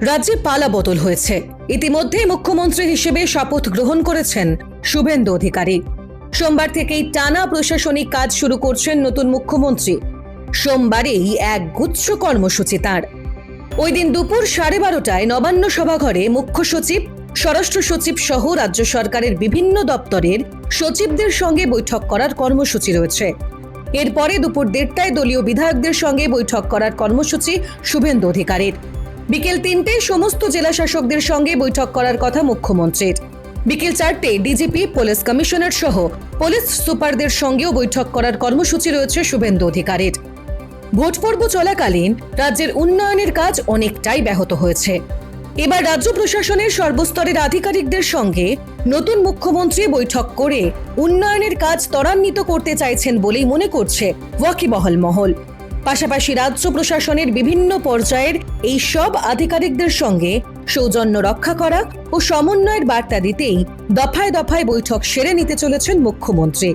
রাজ্যে পালা বদল হয়েছে। ইতিমধ্যে মুখ্যমন্ত্রী হিসেবে শপথ গ্রহণ করেছেন শুভেন্দু অধিকারী। সোমবার থেকেই টানা প্রশাসনিক কাজ শুরু করছেন নতুন মুখ্যমন্ত্রী। সোমবারেই এক গুচ্ছ কর্মসূচি তাঁর। ওই দিন দুপুর 12:30টায় নবান্ন সভাঘরে মুখ্য সচিব, স্বরাষ্ট্র সচিব সহ রাজ্য সরকারের বিভিন্ন দপ্তরের সচিবদের সঙ্গে বৈঠক করার কর্মসূচি রয়েছে। এরপরে দুপুর 1:30টায় দলীয় বিধায়কদের সঙ্গে বৈঠক করার কর্মসূচি শুভেন্দু অধিকারীর। বিকেল 3টায় সমস্ত জেলা শাসকদের সঙ্গে বৈঠক করার কথা মুখ্যমন্ত্রীর। বিকেল 4টায় ডিজিপি, পুলিশ কমিশনার সহ পুলিশ সুপারদের সঙ্গেও বৈঠক করার কর্মসূচি রয়েছে শুভেন্দু অধিকারীর। ভোট পর্ব চলাকালীন রাজ্যের উন্নয়নের কাজ অনেকটাই ব্যাহত হয়েছে। এবার রাজ্য প্রশাসনের সর্বস্তরের আধিকারিকদের সঙ্গে নতুন মুখ্যমন্ত্রী বৈঠক করে উন্নয়নের কাজ ত্বরান্বিত করতে চাইছেন বলেই মনে করছে ওয়াকিবহাল মহল। পাশাপাশি রাজ্য প্রশাসনের বিভিন্ন পর্যায়ের এই সব আধিকারিকদের সঙ্গে সৌজন্য রক্ষা করা ও সমন্বয়ের বার্তা দিতেই দফায় দফায় বৈঠক সেরে নিতে চলেছেন মুখ্যমন্ত্রী।